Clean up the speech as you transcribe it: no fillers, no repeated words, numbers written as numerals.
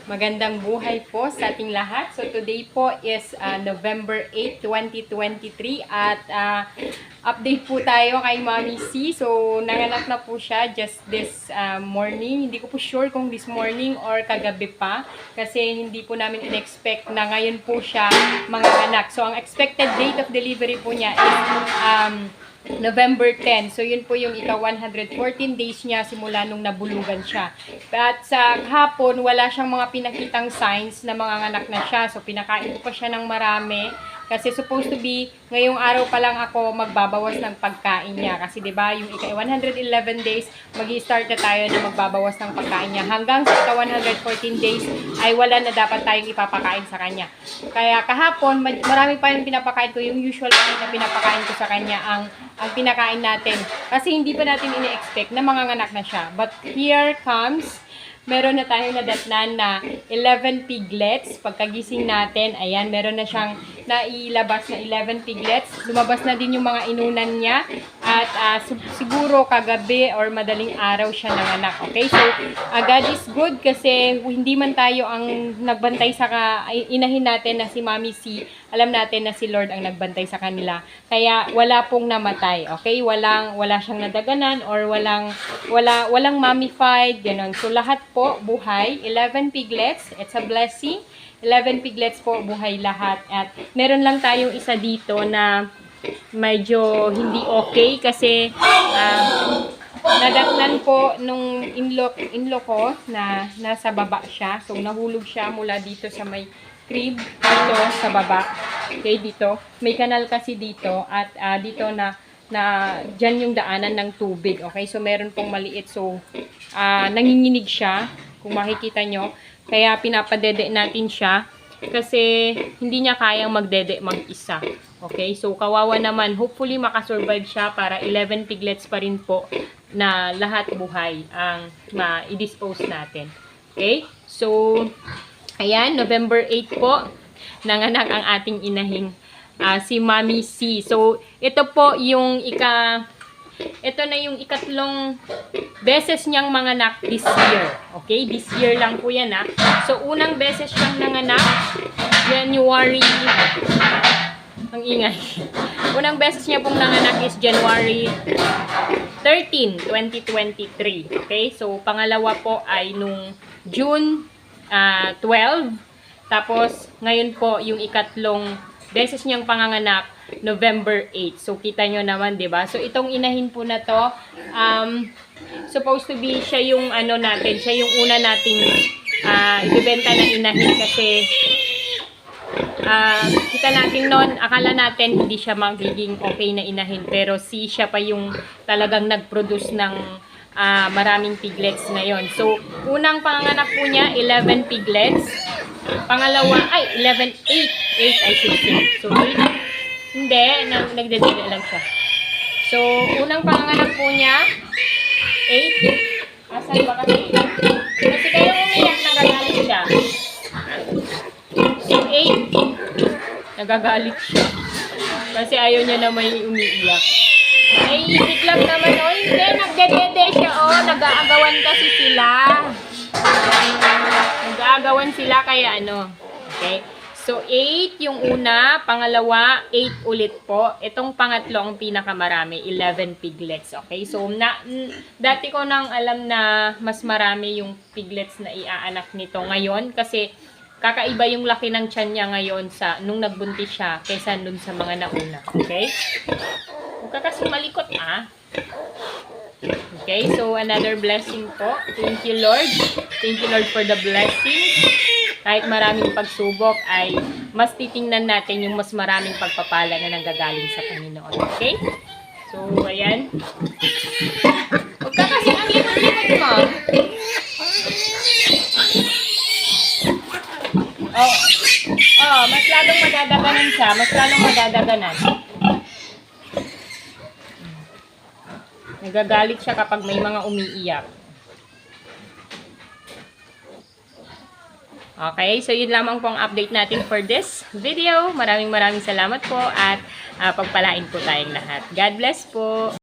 Magandang buhay po sa ating lahat. So today po is November 8, 2023 at update po tayo kay Mommy C. So nanganak na po siya just this morning. Hindi ko po sure kung this morning or kagabi pa kasi hindi po namin in-expect na ngayon po siya manganganak. So ang expected date of delivery po niya is November 10. So, yun po yung ika-114 days niya simula nung nabulugan siya. At sa hapon, wala siyang mga pinakitang signs na manganganak na siya. So, pinakain ko pa siya ng marami. Kasi supposed to be, ngayong araw pa lang ako magbabawas ng pagkain niya. Kasi 'di ba yung ika-111 days, magi-start na tayo na magbabawas ng pagkain niya. Hanggang sa ika-114 days ay wala na dapat tayong ipapakain sa kanya. Kaya kahapon, marami pa yung pinapakain ko. Yung usual na pinapakain ko sa kanya ang pinakain natin. Kasi hindi pa natin ini-expect na manganganak na siya. But here comes, meron na tayong nadatnan na 11 piglets. Pagkagising natin, ayan, meron na siyang nailabas na 11 piglets. Lumabas na din yung mga inunan niya. At siguro kagabi or madaling araw siya nanganak. Okay, so God is good kasi hindi man tayo ang nagbantay sa inahin natin na si Mommy C. Alam natin na si Lord ang nagbantay sa kanila. Kaya wala pong namatay. Okay, wala siyang nadaganan or walang mummified, ganun. So lahat po buhay, 11 piglets. It's a blessing. 11 piglets po buhay lahat. At meron lang tayong isa dito na medyo hindi okay kasi nadatnan po nung inlo ko na nasa baba siya. So nahulog siya mula dito sa may crib dito sa baba. Okay, dito. May kanal kasi dito at dito na dyan yung daanan ng tubig. Okay, so meron pong maliit. So nanginginig siya kung makikita nyo. Kaya pinapadede natin siya kasi hindi niya kayang magdede mag-isa. Okay, so kawawa naman. Hopefully makasurvive siya para 11 piglets pa rin po na lahat buhay ang ma-dispose natin. Okay, so ayan, November 8 po nanganak ang ating inahing si Mommy C. So ito po yung ito na yung ikatlong beses niyang manganak this year. Okay, this year lang po yan ha. So unang beses siyang nanganak January, ang ingay. Unang beses niya pong nanganak is January 13, 2023. Okay, so pangalawa po ay nung June 12. Tapos ngayon po yung ikatlong beses niyang panganganak November 8. So kita nyo naman, 'di ba? So itong inahin po na to, supposed to be siya yung ano natin, siya yung una nating ibebenta na inahin kasi kita natin noon, akala natin hindi siya magiging okay na inahin, pero siya pa yung talagang nag-produce ng maraming piglets ngayon. So unang panganganak po niya 11 piglets. Pangalawa ay 8 I should say. So hindi, nagdedede lang siya. So unang panganganak po niya 8. Asan ba kasi? Kasi kayo umiyak, nagagalit siya. So 8, nagagalit siya. Kasi ayaw niya na may umiiyak. Naiisip lang naman, oh hindi, nagdedede siya, oh, nag-aagawan kasi sila. Nag-aagawan sila kaya ano, okay? So 8 yung una, pangalawa 8 ulit po. Itong pangatlo ang pinakamarami, 11 piglets, okay? So dati ko nang alam na mas marami yung piglets na iaanak nito ngayon kasi kakaiba yung laki ng tiyan niya ngayon nung nagbuntis siya kaysa dun sa mga nauna. Okay? Huwag ka kasi malikot, Okay, so another blessing po. Thank you, Lord. Thank you, Lord, for the blessing. Kahit maraming pagsubok ay mas titingnan natin yung mas maraming pagpapala na nanggagaling sa Panginoon. Okay? So, ayan. Huwag ka kasi ang limot-limot mo. Mas lalong madadaganan siya. Mas lalong madadaganan. Nagagalit siya kapag may mga umiiyak. Okay, so yun lamang po ang update natin for this video. Maraming salamat po at pagpalain po tayong lahat. God bless po!